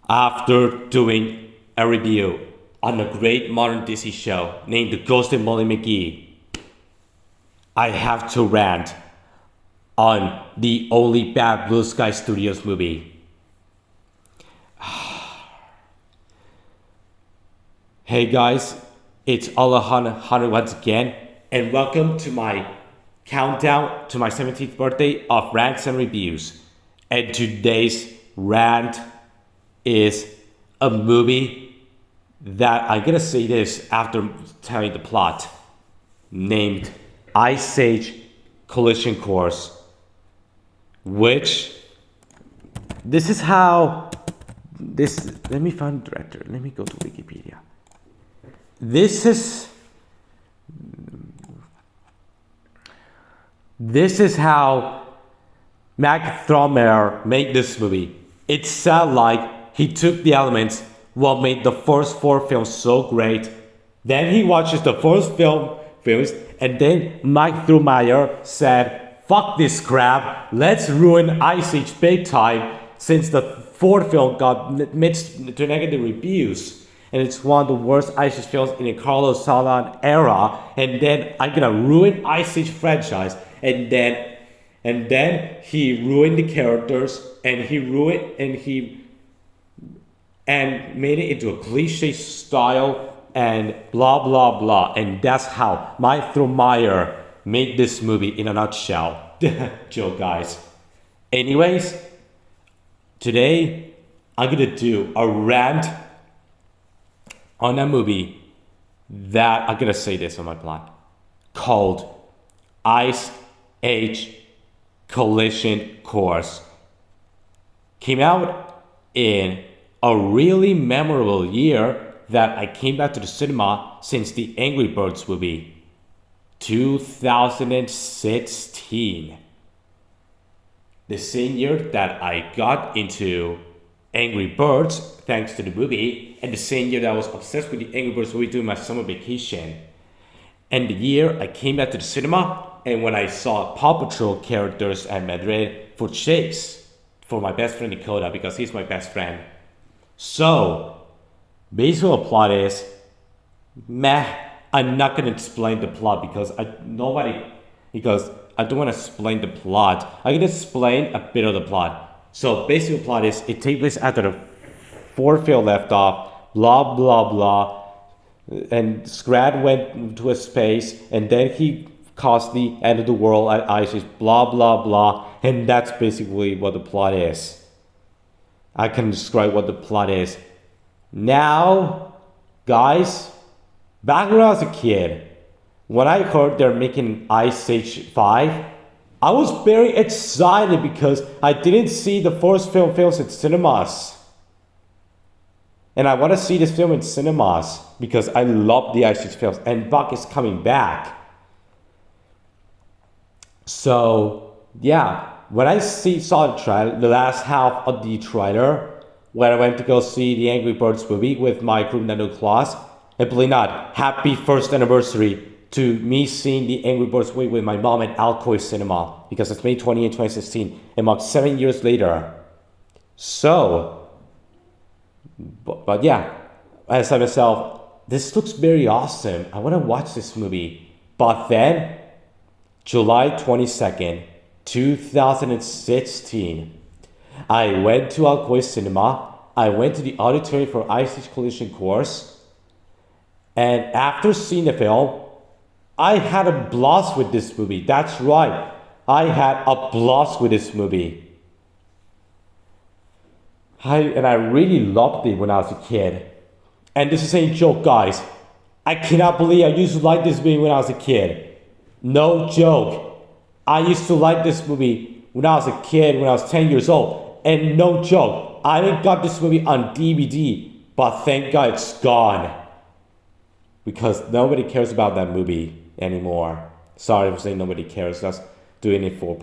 After doing a review on a great modern Disney show named The Ghost of Molly McGee, I have to rant on the only bad Blue Sky Studios movie. Hey guys, it's Alejandro once again, and welcome to my countdown to my 17th birthday of rants and reviews. And today's rant is a movie that I'm gonna say this after telling the plot, named Ice Age Collision Course, which this is how this, let me find the director, let me go to Wikipedia. This is how Mac Thromer made this movie. It sounded like he took the elements what made the first four films so great. Then he watches the first films, and then Mike Thromeyer said, "Fuck this crap, let's ruin Ice Age big time," since the fourth film got mixed to negative reviews. And it's one of the worst Ice Age films in the Carlos Salan era. And then I'm gonna ruin Ice Age franchise. And then he ruined the characters, and made it into a cliche style and blah blah blah. And that's how Mike Thromeyer made this movie in a nutshell. Joke, guys. Anyways, today I'm gonna do a rant on a movie that, I'm gonna say this on my plot, called Ice Age Collision Course. Came out in a really memorable year that I came back to the cinema since the Angry Birds movie, 2016. The same year that I got into Angry Birds thanks to the movie, and the same year that I was obsessed with the Angry Birds movie during my summer vacation. And the year I came back to the cinema, and when I saw Paw Patrol characters at Madrid for Chase, for my best friend Dakota, because he's my best friend. So, basically the plot is, I'm not gonna explain the plot because I don't want to explain the plot. I'm gonna explain a bit of the plot. So basically the plot is, it takes place after the fourth film left off, blah blah blah, and Scrat went to a space, and then he caused the end of the world at Ice Age, blah blah blah, and that's basically what the plot is. I can describe what the plot is. Now, guys, back when I was a kid, when I heard they're making Ice Age 5, I was very excited because I didn't see the first films in cinemas. And I want to see this film in cinemas because I love the Ice Age films, and Buck is coming back. So, yeah, when I saw the trailer, the last half of the trailer, when I went to go see the Angry Birds movie with my group Nando class, and believe not, happy first anniversary to me seeing the Angry Birds movie with my mom at Alcoy Cinema, because it's May 20th, 2016, and marked 7 years later. So, but yeah, I said to myself, this looks very awesome. I want to watch this movie. But then, July 22nd, 2016, I went to Alcoy Cinema. I went to the auditorium for Ice Age Collision Course. And after seeing the film, I had a blast with this movie. That's right. I had a blast with this movie. I really loved it when I was a kid. And this is a joke, guys. I cannot believe I used to like this movie when I was a kid. No joke. I used to like this movie when I was a kid, when I was 10 years old. And no joke, I got this movie on DVD, but thank God it's gone. Because nobody cares about that movie anymore. Sorry for saying nobody cares. That's doing it for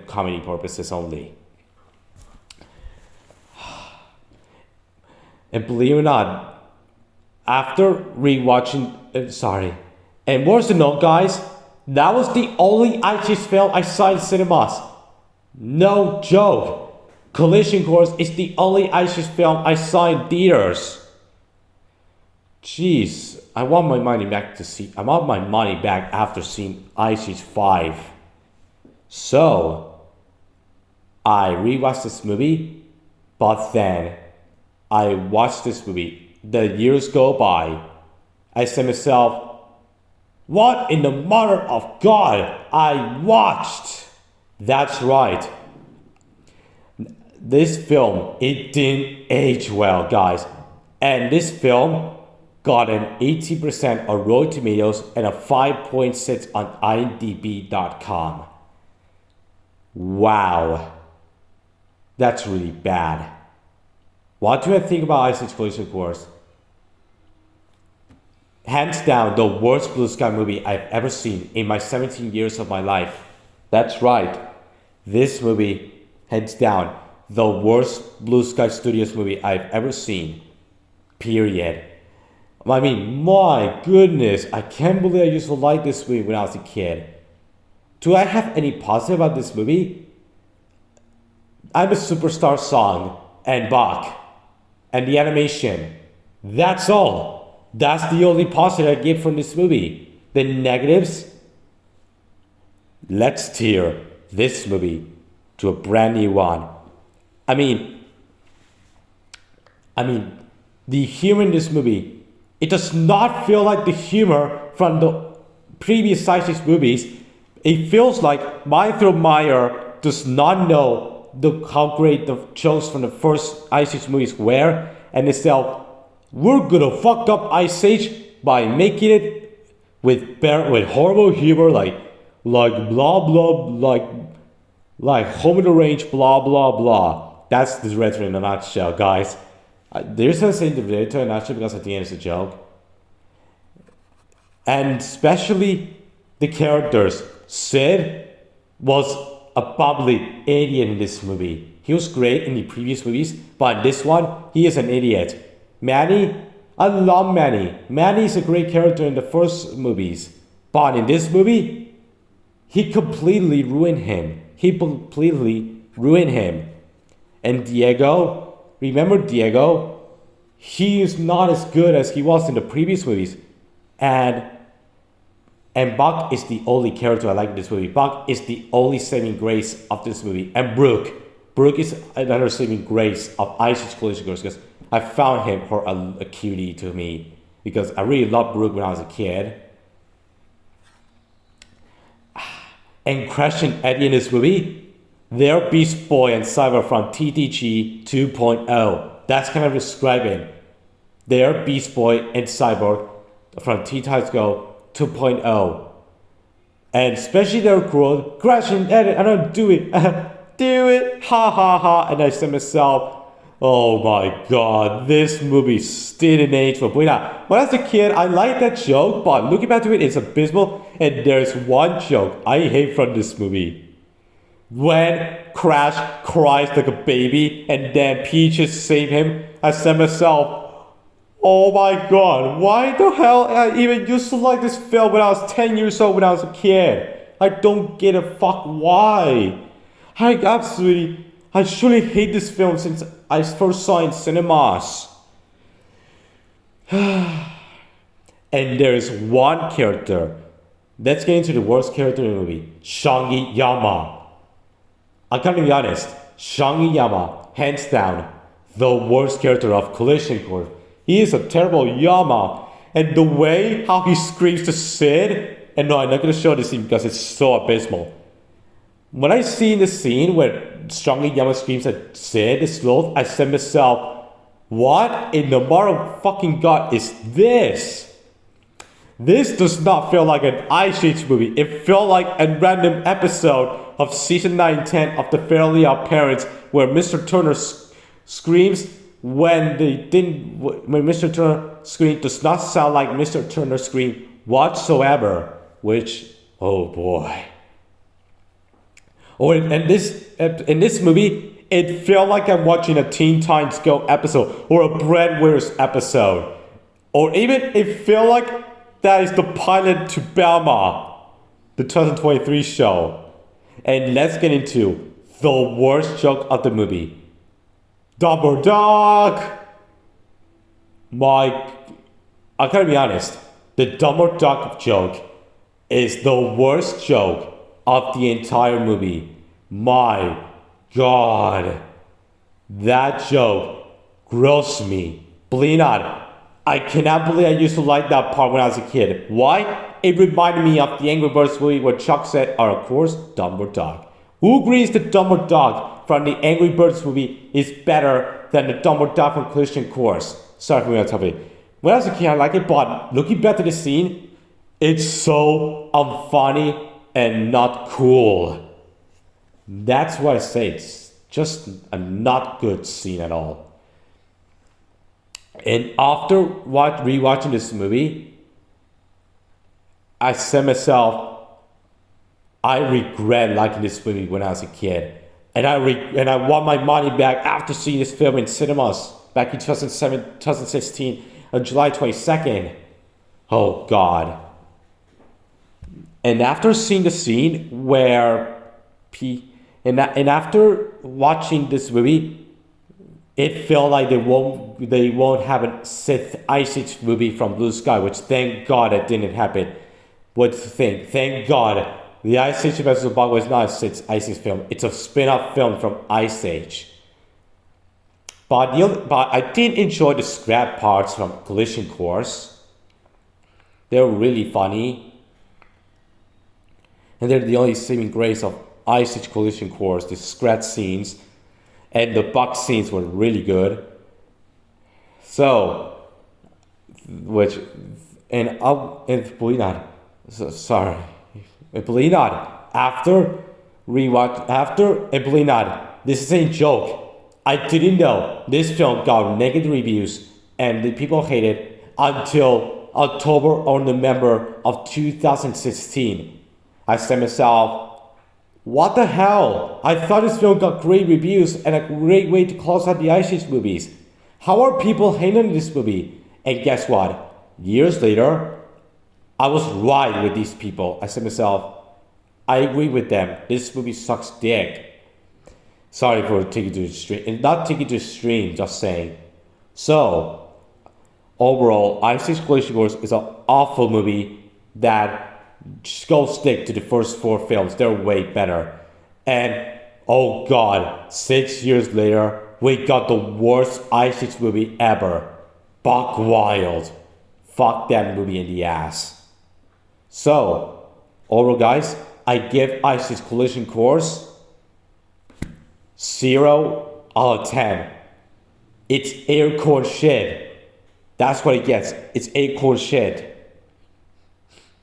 comedy purposes only. And believe it or not, after rewatching, and worse than not, guys, that was the only Ice Age film I saw in cinemas. No joke. Collision Course is the only Ice Age film I saw in theaters. Jeez, I want my money back after seeing Ice Age 5. So, I rewatched this movie, but then I watched this movie. The years go by. I said to myself, what in the mother of God I watched? That's right. This film, it didn't age well, guys. And this film got an 80% on Rotten Tomatoes and a 5.6 on IMDb.com. Wow. That's really bad. What do I think about Ice Age Collision Course? Hands down, the worst blue sky movie I've ever seen in my 17 years of my life. That's right. This movie, hands down, the worst Blue Sky Studios movie I've ever seen. Period. I mean, my goodness, I can't believe I used to like this movie when I was a kid. Do I have any positive about this movie? I'm a Superstar song and Bach and the animation. That's all. That's the only positive I give from this movie. The negatives? Let's steer this movie to a brand new one. I mean, the humor in this movie, it does not feel like the humor from the previous Ice Age movies. It feels like Michael Meyer does not know how great the jokes from the first Ice Age movies were, and instead, we're gonna fuck up Ice Age by making it with horrible humor, like blah blah, like home in the range, blah blah blah. That's the director in a nutshell, guys. There's no saying the director in a nutshell because at the end it's a joke. And especially the characters. Sid was a bubbly idiot in this movie. He was great in the previous movies, but in this one, he is an idiot. Manny, I love Manny. Manny is a great character in the first movies, but in this movie, he completely ruined him. And Diego, remember Diego? He is not as good as he was in the previous movies. And Buck is the only character I like in this movie. Buck is the only saving grace of this movie. And Brooke is another saving grace of Ice Age Collision Course because I found him for a cutie to me. Because I really loved Brooke when I was a kid. And Crash and Eddie in this movie, they're Beast Boy and Cyber from TTG 2.0. That's kind of describing. They're Beast Boy and Cyborg from T-Tides Go 2.0. And especially their crew, Crash and Edit, I don't do it. Do it, ha ha ha. And I said to myself, oh my god, this movie didn't age well. When I was a kid, I liked that joke, but looking back to it, it's abysmal. And there's one joke I hate from this movie. When Crash cries like a baby and then Peaches save him, I said to myself, oh my god, why the hell I even used to like this film when I was 10 years old when I was a kid? I don't get a fuck why. I surely hate this film since I first saw it in cinemas. And there's one character. Let's get into the worst character in the movie. Shangi Yama. I gotta be honest, Shangi Yama, hands down, the worst character of Collision Course. He is a terrible Yama. And the way how he screams to Sid, and no, I'm not gonna show this scene because it's so abysmal. When I see the scene where Shangi Yama screams at Sid the Sloth, I said to myself, what in the motherfucking god is this? This does not feel like an Ice Age movie. It felt like a random episode of season 9 and 10 of the Fairly Odd Parents where Mr. Turner screams when Mr. Turner scream does not sound like Mr. Turner scream whatsoever. Which, oh boy. Oh, and in this movie, it felt like I'm watching a Teen Titans Go episode or a Breadwinners episode. Or even it felt like that is the pilot to Belma, the 2023 show. And let's get into the worst joke of the movie. Dumber Dog. I gotta be honest. The Dumber Dog joke is the worst joke of the entire movie. My God. That joke grossed me. Believe it or not, I cannot believe I used to like that part when I was a kid. Why? It reminded me of the Angry Birds movie where Chuck said, of course, Dumber Dog. Who agrees the Dumber Dog from the Angry Birds movie is better than the Dumber Dog from Collision Course? Sorry for me on topic. When I was a kid, I liked it, but looking back to the scene, it's so unfunny and not cool. That's what I say. It's just a not good scene at all. And after rewatching this movie, I said myself, I regret liking this movie when I was a kid. And I want my money back after seeing this film in cinemas back in 2016 on July 22nd. Oh God. And after seeing the scene where and after watching this movie, it felt like they won't have a Sith Ice Age movie from Blue Sky, which thank God it didn't happen. What to think? Thank God the Ice Age vs. the Bug was not a Sith Ice Age film. It's a spin-off film from Ice Age. But I did enjoy the Scrat parts from Collision Course. They were really funny. And they're the only saving grace of Ice Age Collision Course. The Scrat scenes and the Bug scenes were really good. So, believe not, believe not, after believe not, this is a joke. I didn't know this film got negative reviews and the people hate it until October or November of 2016. I said to myself, what the hell? I thought this film got great reviews and a great way to close out the Ice Age movies. How are people hating this movie? And guess what? Years later, I was right with these people. I said to myself, I agree with them. This movie sucks dick. Sorry for taking to the stream. And not taking to the stream, just saying. So, overall, Ice Age Collision Course is an awful movie that just go stick to the first 4 films. They're way better. And, oh God, 6 years later, we got the worst Ice Age movie ever. Buck Wild. Fuck that movie in the ass. So, overall guys, I give Ice Age Collision Course 0 out of 10. It's aircore shit. That's what it gets. It's aircore shit.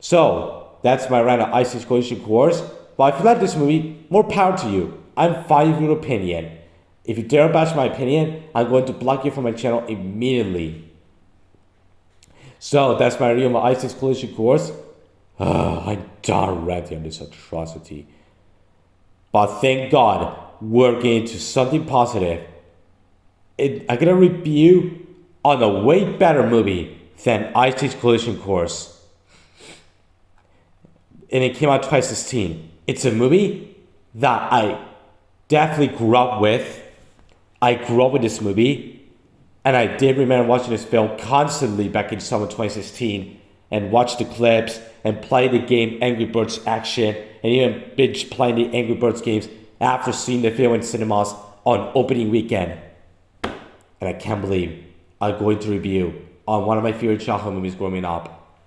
So, that's my rant on Ice Age Collision Course. But if you like this movie, more power to you. I'm fine with your opinion. If you dare bash my opinion, I'm going to block you from my channel immediately. So, that's my review of Ice Age Collision Course. I'm done ranting on this atrocity. But thank God, we're getting to something positive. I'm gonna review on a way better movie than Ice Age Collision Course. And it came out 2016. It's a movie that I definitely grew up with. I grew up with this movie. And I did remember watching this film constantly back in summer 2016 and watch the clips and play the game Angry Birds Action and even binge playing the Angry Birds games after seeing the film in cinemas on opening weekend. And I can't believe I'm going to review on one of my favorite childhood movies growing up.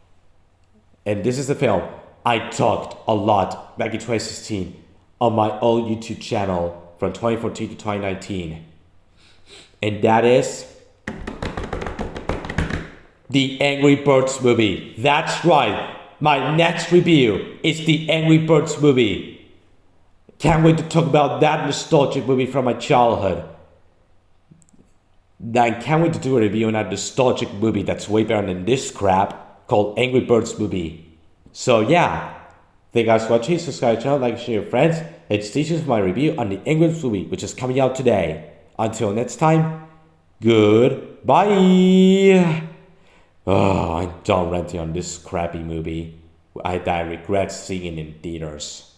And this is the film I talked a lot back in 2016 on my old YouTube channel from 2014 to 2019. And that is the Angry Birds movie. That's right. My next review is the Angry Birds movie. Can't wait to talk about that nostalgic movie from my childhood. I can't wait to do a review on that nostalgic movie that's way better than this crap called Angry Birds movie. So yeah, thank you guys for watching. Subscribe to the channel, like, share with your friends. And stay tuned for my review on the Angry Birds movie, which is coming out today. Until next time, goodbye. I'm done ranting on this crappy movie that I regret seeing in theaters.